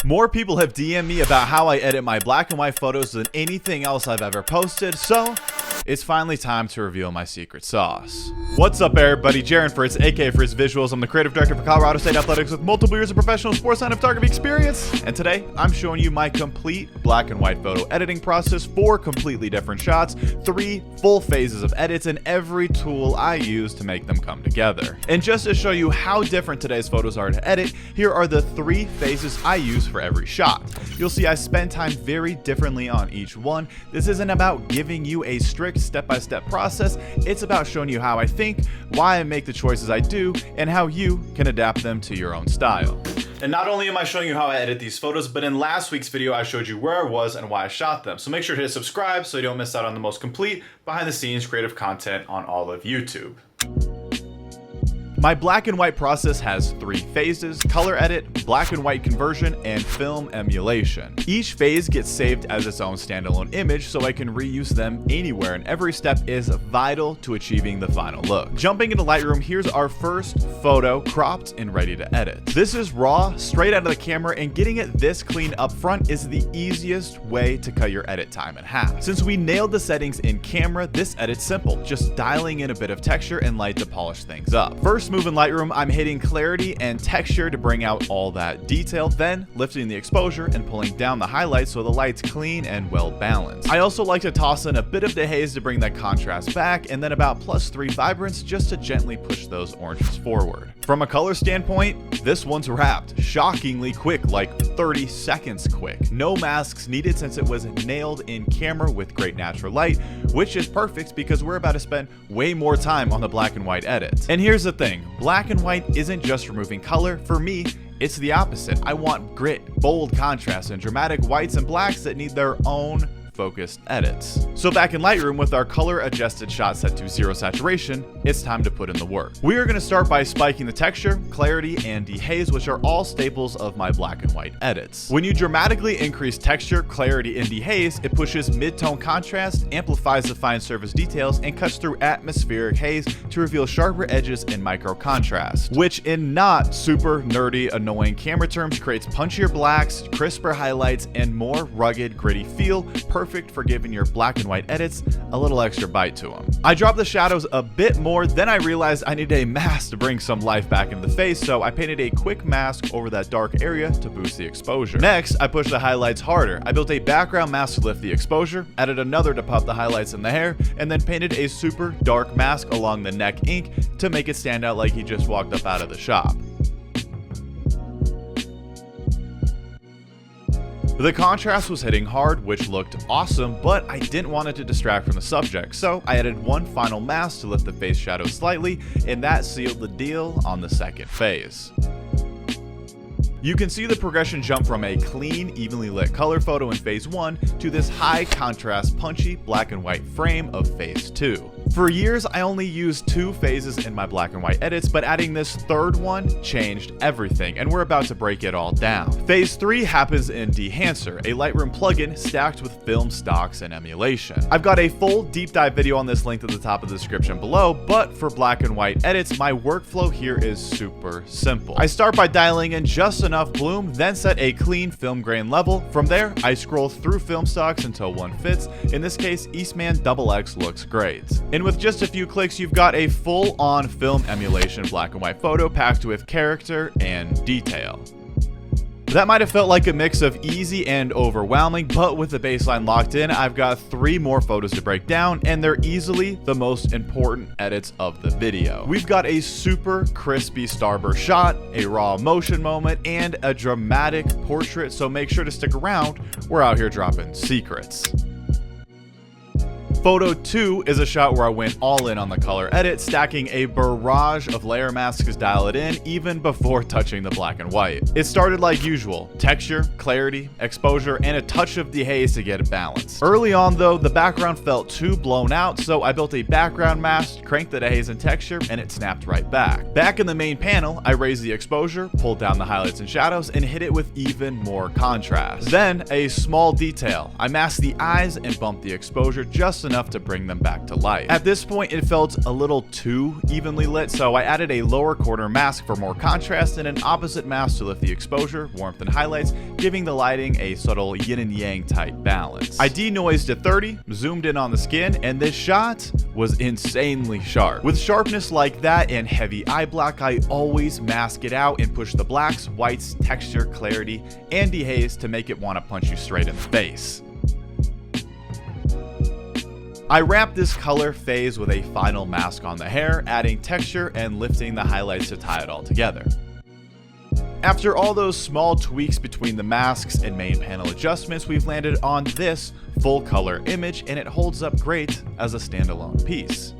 More people have DM'd me about how I edit my black and white photos than anything else I've ever posted, so it's finally time to reveal my secret sauce. What's up everybody, Jaron Fritz, aka FrizzyVisuals. I'm the creative director for Colorado State Athletics with multiple years of professional sports and photography experience. And today, I'm showing you my complete black and white photo editing process, 4 completely different shots, 3 full phases of edits, and every tool I use to make them come together. And just to show you how different today's photos are to edit, here are the 3 phases I use for every shot. You'll see I spend time very differently on each one. This isn't about giving you a strict step-by-step process, it's about showing you how I think, why I make the choices I do, and how you can adapt them to your own style. And not only am I showing you how I edit these photos, but in last week's video I showed you where I was and why I shot them. So make sure to hit subscribe so you don't miss out on the most complete behind-the-scenes creative content on all of YouTube. My black and white process has 3 phases: color edit, black and white conversion, and film emulation. Each phase gets saved as its own standalone image so I can reuse them anywhere, and every step is vital to achieving the final look. Jumping into LightRoom, here's our first photo, cropped and ready to edit. This is raw, straight out of the camera, and getting it this clean up front is the easiest way to cut your edit time in half. Since we nailed the settings in camera, this edit's simple, just dialing in a bit of texture and light to polish things up. First move in LightRoom, I'm hitting clarity and texture to bring out all that detail, then lifting the exposure and pulling down the highlights so the light's clean and well balanced. I also like to toss in a bit of dehaze to bring that contrast back, and then about +3 vibrance just to gently push those oranges forward. From a color standpoint, this one's wrapped shockingly quick, like 30 seconds quick. No masks needed since it was nailed in camera with great natural light, which is perfect because we're about to spend way more time on the black and white edit. And here's the thing, black and white isn't just removing color. For me, it's the opposite. I want grit, bold contrast, and dramatic whites and blacks that need their own focused edits. So back in LightRoom with our color adjusted shot set to 0 saturation, it's time to put in the work. We are going to start by spiking the texture, clarity, and dehaze, which are all staples of my black and white edits. When you dramatically increase texture, clarity, and dehaze, it pushes mid-tone contrast, amplifies the fine surface details, and cuts through atmospheric haze to reveal sharper edges and micro contrast, which in not super nerdy, annoying camera terms creates punchier blacks, crisper highlights, and more rugged, gritty feel, perfect for giving your black and white edits a little extra bite to them. I dropped the shadows a bit more, then I realized I needed a mask to bring some life back into the face, so I painted a quick mask over that dark area to boost the exposure. Next, I pushed the highlights harder. I built a background mask to lift the exposure, added another to pop the highlights in the hair, and then painted a super dark mask along the neck ink to make it stand out like he just walked up out of the shop. The contrast was hitting hard, which looked awesome, but I didn't want it to distract from the subject, so I added one final mask to lift the face shadow slightly, and that sealed the deal on the second phase. You can see the progression jump from a clean, evenly lit color photo in phase 1 to this high contrast, punchy black and white frame of phase 2. For years, I only used 2 phases in my black and white edits, but adding this third one changed everything, and we're about to break it all down. Phase 3 happens in Dehancer, a LightRoom plugin stacked with film stocks and emulation. I've got a full deep dive video on this linked at the top of the description below, but for black and white edits, my workflow here is super simple. I start by dialing in just enough bloom, then set a clean film grain level. From there, I scroll through film stocks until one fits. In this case, Eastman XX looks great. And with just a few clicks, you've got a full-on film emulation black and white photo packed with character and detail. That might have felt like a mix of easy and overwhelming, but with the baseline locked in, I've got 3 more photos to break down, and they're easily the most important edits of the video. We've got a super crispy Starburst shot, a raw motion moment, and a dramatic portrait, so make sure to stick around. We're out here dropping secrets. Photo 2 is a shot where I went all in on the color edit, stacking a barrage of layer masks to dial it in even before touching the black and white. It started like usual, texture, clarity, exposure, and a touch of dehaze to get it balanced. Early on though, the background felt too blown out, so I built a background mask, cranked the dehaze and texture, and it snapped right back. Back in the main panel, I raised the exposure, pulled down the highlights and shadows, and hit it with even more contrast. Then, a small detail. I masked the eyes and bumped the exposure just enough to bring them back to life. At this point, it felt a little too evenly lit, so I added a lower corner mask for more contrast and an opposite mask to lift the exposure, warmth, and highlights, giving the lighting a subtle yin and yang type balance. I denoised to 30, zoomed in on the skin, and this shot was insanely sharp. With sharpness like that and heavy eye black, I always mask it out and push the blacks, whites, texture, clarity, and dehaze to make it want to punch you straight in the face. I wrap this color phase with a final mask on the hair, adding texture and lifting the highlights to tie it all together. After all those small tweaks between the masks and main panel adjustments, we've landed on this full color image, and it holds up great as a standalone piece.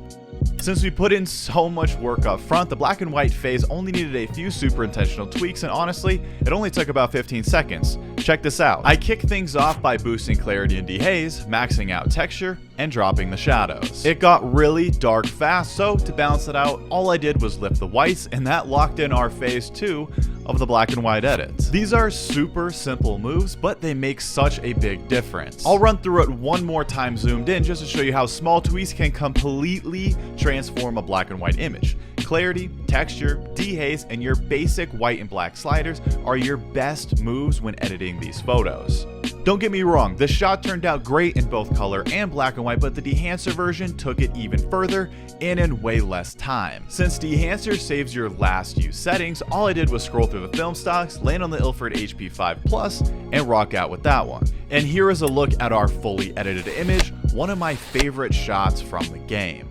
Since we put in so much work up front, the black and white phase only needed a few super intentional tweaks, and honestly, it only took about 15 seconds. Check this out. I kick things off by boosting clarity and dehaze, maxing out texture, and dropping the shadows. It got really dark fast, so to balance it out, all I did was lift the whites, and that locked in our phase 2 of the black and white edits. These are super simple moves, but they make such a big difference. I'll run through it one more time zoomed in just to show you how small tweaks can completely transform a black and white image. Clarity, texture, dehaze, and your basic white and black sliders are your best moves when editing these photos. Don't get me wrong, this shot turned out great in both color and black and white, but the Dehancer version took it even further and in way less time. Since Dehancer saves your last used settings, all I did was scroll through the film stocks, land on the Ilford HP5 Plus, and rock out with that one. And here is a look at our fully edited image, one of my favorite shots from the game.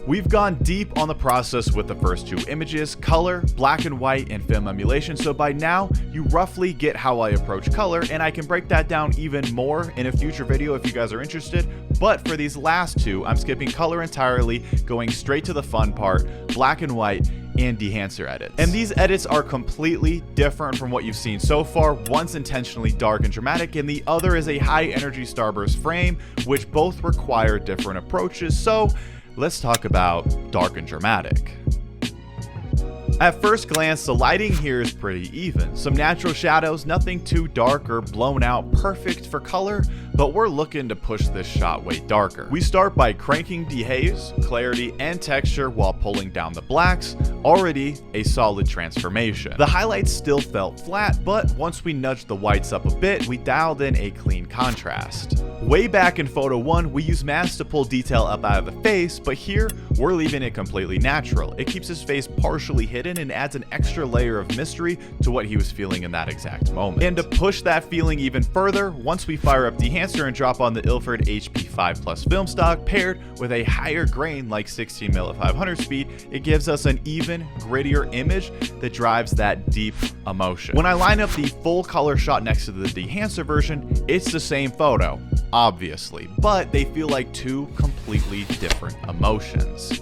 We've gone deep on the process with the first two images, color, black and white, and film emulation, so by now you roughly get how I approach color, and I can break that down even more in a future video if you guys are interested. But for these last two, I'm skipping color entirely, going straight to the fun part, black and white, and Dehancer edits. And these edits are completely different from what you've seen so far. One's intentionally dark and dramatic, and the other is a high energy Starburst frame, which both require different approaches. So let's talk about dark and dramatic. At first glance, the lighting here is pretty even. Some natural shadows, nothing too dark or blown out, perfect for color, but we're looking to push this shot way darker. We start by cranking dehaze, clarity, and texture while pulling down the blacks, already a solid transformation. The highlights still felt flat, but once we nudged the whites up a bit, we dialed in a clean contrast. Way back in photo 1, we used masks to pull detail up out of the face, but here we're leaving it completely natural. It keeps his face partially hidden and adds an extra layer of mystery to what he was feeling in that exact moment. And to push that feeling even further, once we fire up Dehancer and drop on the Ilford HP5 Plus film stock, paired with a higher grain like 16mm at 500 speed, it gives us an even grittier image that drives that deep emotion. When I line up the full color shot next to the Dehancer version, it's the same photo, obviously, but they feel like two completely different emotions.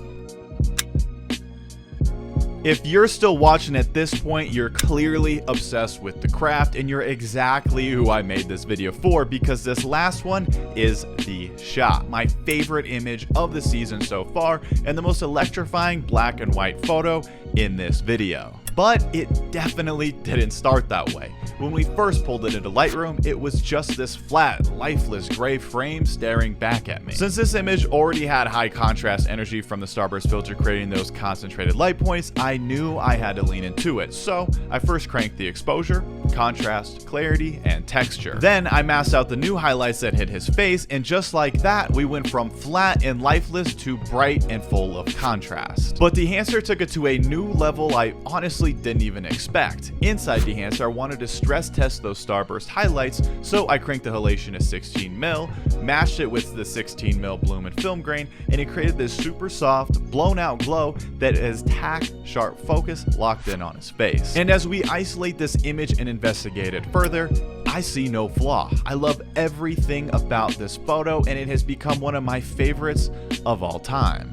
If you're still watching at this point, you're clearly obsessed with the craft, and you're exactly who I made this video for, because this last one is the shot, my favorite image of the season so far, and the most electrifying black and white photo in this video. But it definitely didn't start that way. When we first pulled it into LightRoom, it was just this flat, lifeless gray frame staring back at me. Since this image already had high contrast energy from the Starburst filter creating those concentrated light points, I knew I had to lean into it. So I first cranked the exposure, contrast, clarity, and texture. Then I masked out the new highlights that hit his face, and just like that, we went from flat and lifeless to bright and full of contrast. But Dehancer took it to a new level I honestly didn't even expect. Inside Dehancer, I wanted to stress test those Starburst highlights, so I cranked the halation to 16mm, mashed it with the 16mm bloom and film grain, and it created this super soft, blown out glow that has tack sharp focus locked in on his face. And as we isolate this image and investigate it further, I see no flaw. I love everything about this photo, and it has become one of my favorites of all time.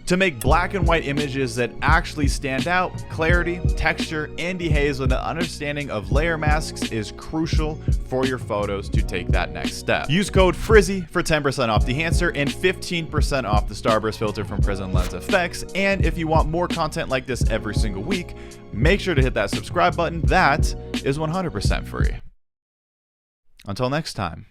To make black and white images that actually stand out, clarity, texture, and dehaze with an understanding of layer masks is crucial for your photos to take that next step. Use code FRIZZY for 10% off Dehancer and 15% off the Starburst filter from PrismLens FX. And if you want more content like this every single week, make sure to hit that subscribe button. That is 100% free. Until next time.